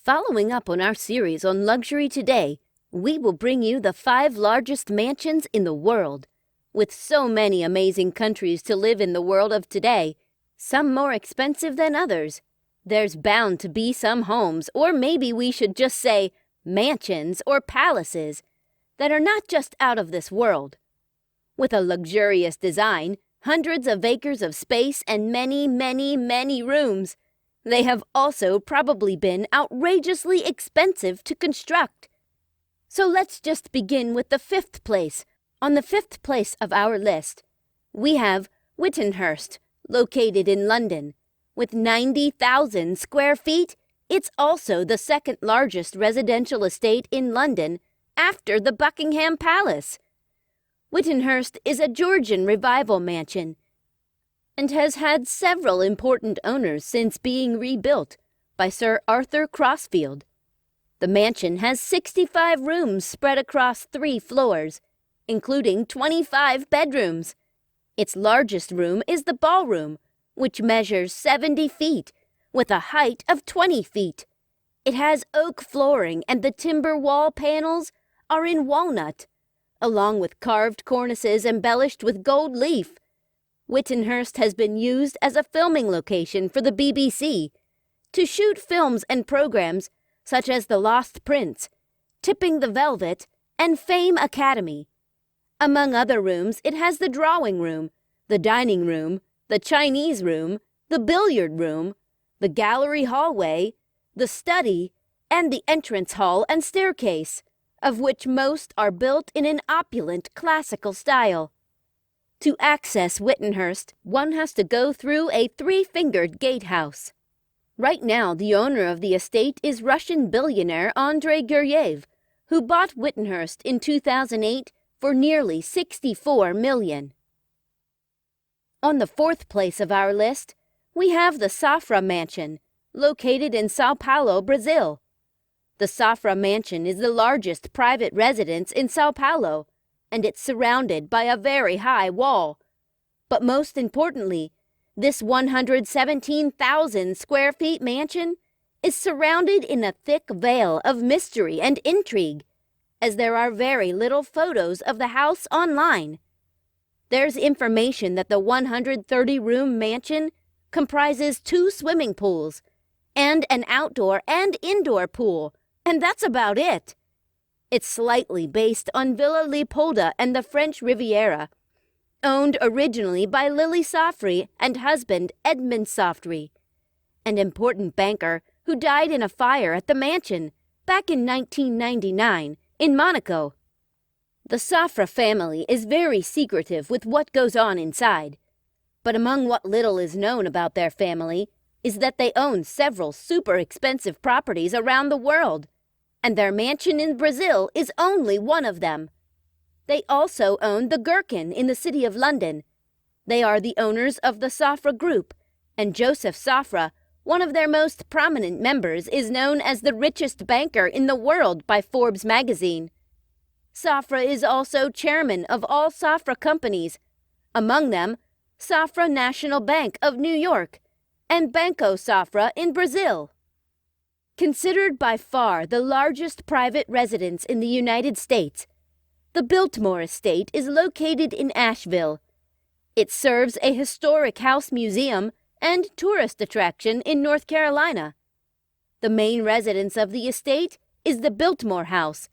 Following up on our series on luxury today, we will bring you the 5 largest mansions in the world. With so many amazing countries to live in the world of today, some more expensive than others, there's bound to be some homes, or maybe we should just say mansions or palaces, that are not just out of this world. With a luxurious design, hundreds of acres of space, and many, many, many rooms, they have also probably been outrageously expensive to construct. So let's just begin with the 5th place. On the 5th place of our list, we have Whittenhurst, located in London. With 90,000 square feet, it's also the 2nd largest residential estate in London after the Buckingham Palace. Whittenhurst is a Georgian revival mansion and has had several important owners since being rebuilt by Sir Arthur Crossfield. The mansion has 65 rooms spread across 3 floors, including 25 bedrooms. Its largest room is the ballroom, which measures 70 feet, with a height of 20 feet. It has oak flooring, and the timber wall panels are in walnut, along with carved cornices embellished with gold leaf. Whittenhurst has been used as a filming location for the BBC to shoot films and programs such as The Lost Prince, Tipping the Velvet, and Fame Academy. Among other rooms, it has the drawing room, the dining room, the Chinese room, the billiard room, the gallery hallway, the study, and the entrance hall and staircase, of which most are built in an opulent classical style. To access Whittenhurst, one has to go through a 3-fingered gatehouse. Right now, the owner of the estate is Russian billionaire Andrei Guryev, who bought Whittenhurst in 2008 for nearly $64 million. On the 4th place of our list, we have the Safra Mansion, located in Sao Paulo, Brazil. The Safra Mansion is the largest private residence in Sao Paulo, and it's surrounded by a very high wall. But most importantly, this 117,000 square feet mansion is surrounded in a thick veil of mystery and intrigue, as there are very little photos of the house online. There's information that the 130-room mansion comprises 2 swimming pools and an outdoor and indoor pool, and that's about it. It's slightly based on Villa Leopolda and the French Riviera, owned originally by Lily Safry and husband Edmund Safry, an important banker who died in a fire at the mansion back in 1999 in Monaco. The Safra family is very secretive with what goes on inside, but among what little is known about their family is that they own several super expensive properties around the world, and their mansion in Brazil is only one of them. They also own the Gherkin in the city of London. They are the owners of the Safra Group, and Joseph Safra, one of their most prominent members, is known as the richest banker in the world by Forbes magazine. Safra is also chairman of all Safra companies, among them Safra National Bank of New York and Banco Safra in Brazil. Considered by far the largest private residence in the United States, the Biltmore Estate is located in Asheville. It serves a historic house museum and tourist attraction in North Carolina. The main residence of the estate is the Biltmore House,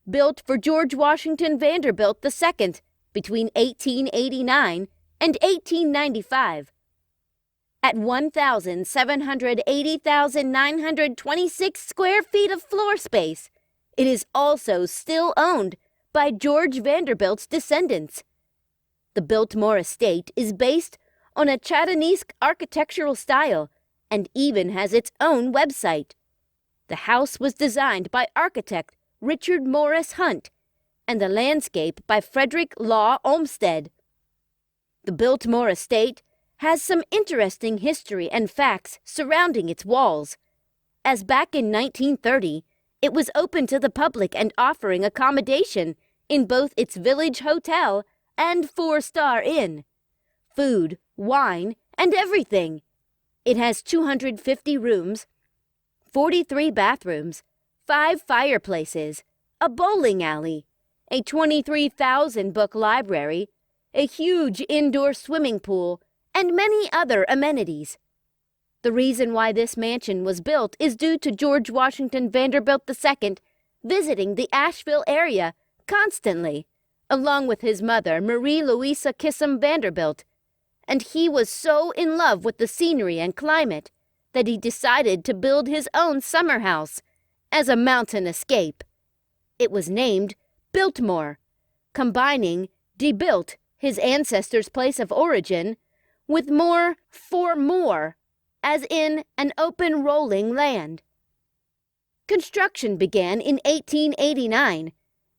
built for George Washington Vanderbilt II between 1889 and 1895. At 1,780,926 square feet of floor space, it is also still owned by George Vanderbilt's descendants. The Biltmore Estate is based on a Chattanooga architectural style and even has its own website. The house was designed by architect Richard Morris Hunt and the landscape by Frederick Law Olmsted. The Biltmore Estate has some interesting history and facts surrounding its walls, as back in 1930, it was open to the public and offering accommodation in both its village hotel and 4-star inn. Food, wine, and everything. It has 250 rooms, 43 bathrooms, 5 fireplaces, a bowling alley, a 23,000-book library, a huge indoor swimming pool, and many other amenities. The reason why this mansion was built is due to George Washington Vanderbilt II visiting the Asheville area constantly, along with his mother, Marie Louisa Kissam Vanderbilt, and he was so in love with the scenery and climate that he decided to build his own summer house as a mountain escape. It was named Biltmore, combining "debuilt," his ancestors' place of origin, with "more for more," as in an open rolling land. Construction began in 1889,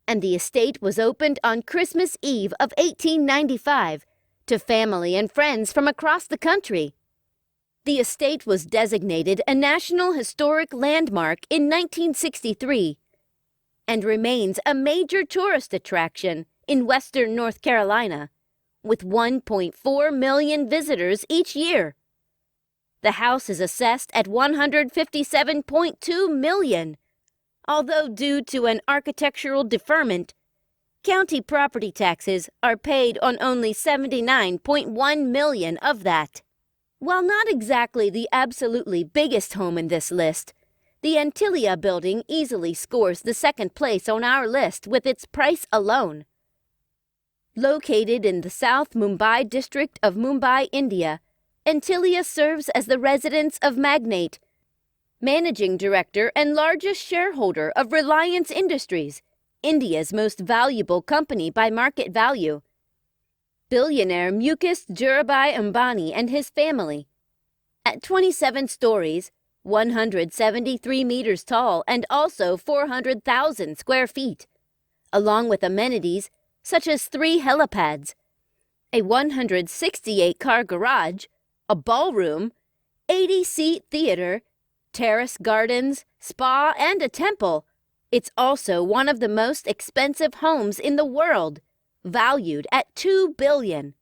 and the estate was opened on Christmas Eve of 1895 to family and friends from across the country. The estate was designated a National Historic Landmark in 1963 and remains a major tourist attraction in western North Carolina, with 1.4 million visitors each year. The house is assessed at $157.2 million, although due to an architectural deferment, county property taxes are paid on only $79.1 million of that. While not exactly the absolutely biggest home in this list, the Antilia building easily scores the second place on our list with its price alone. Located in the South Mumbai district of Mumbai, India, Antilia serves as the residence of magnate, managing director and largest shareholder of Reliance Industries, India's most valuable company by market value. Billionaire Mukesh Dhirubhai Ambani and his family. At 27 stories, 173 meters tall, and also 400,000 square feet, along with amenities such as 3 helipads, a 168-car garage, a ballroom, 80-seat theater, terrace gardens, spa, and a temple. It's also one of the most expensive homes in the world, valued at $2 billion.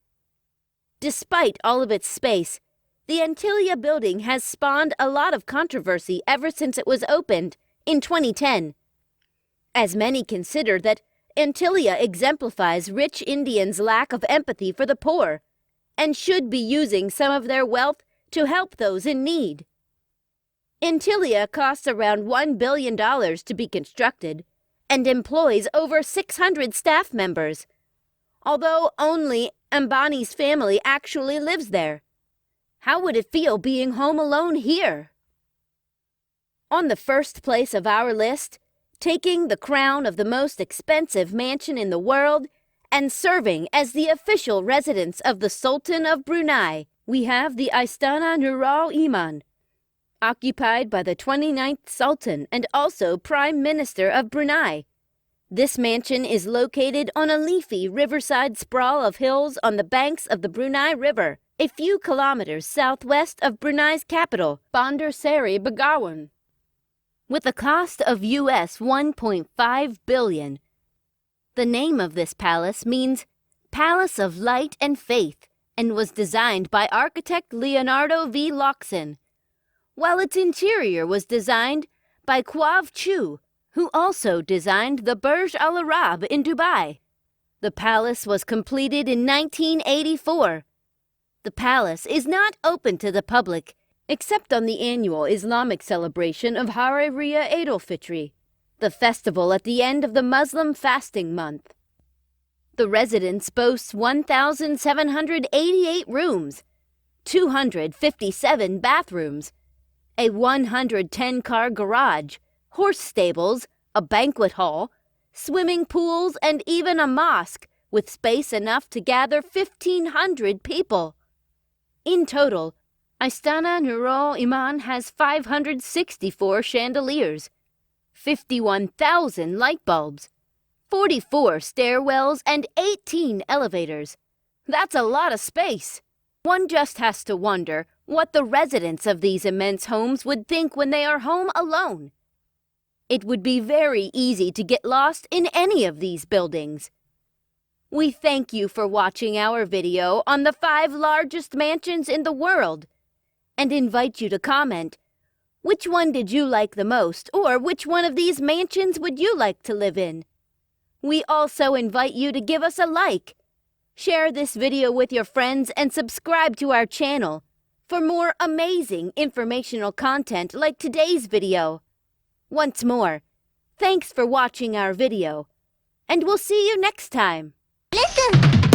Despite all of its space, the Antilia building has spawned a lot of controversy ever since it was opened in 2010, as many consider that Antilia exemplifies rich Indians' lack of empathy for the poor and should be using some of their wealth to help those in need. Antilia costs around $1 billion to be constructed and employs over 600 staff members, although only Ambani's family actually lives there. How would it feel being home alone here? On the first place of our list, taking the crown of the most expensive mansion in the world and serving as the official residence of the Sultan of Brunei, we have the Istana Nurul Iman, occupied by the 29th Sultan and also Prime Minister of Brunei. This mansion is located on a leafy riverside sprawl of hills on the banks of the Brunei River, a few kilometers southwest of Brunei's capital, Bandar Seri Begawan. With a cost of US $1.5 billion. The name of this palace means Palace of Light and Faith and was designed by architect Leonardo V. Loxon, while its interior was designed by Quav Chu, who also designed the Burj Al Arab in Dubai. The palace was completed in 1984. The palace is not open to the public, except on the annual Islamic celebration of Hari Raya Eid al-Fitr, the festival at the end of the Muslim fasting month. The residence boasts 1,788 rooms, 257 bathrooms, a 110-car garage, horse stables, a banquet hall, swimming pools, and even a mosque with space enough to gather 1,500 people. In total, Istana Nurul Iman has 564 chandeliers, 51,000 light bulbs, 44 stairwells, and 18 elevators. That's a lot of space. One just has to wonder what the residents of these immense homes would think when they are home alone. It would be very easy to get lost in any of these buildings. We thank you for watching our video on the 5 largest mansions in the world and invite you to comment, Which one did you like the most, or which one of these mansions would you like to live in? We also invite you to give us a like. Share this video with your friends and subscribe to our channel for more amazing informational content like today's video. Once more, thanks for watching our video, and we'll see you next time. Listen!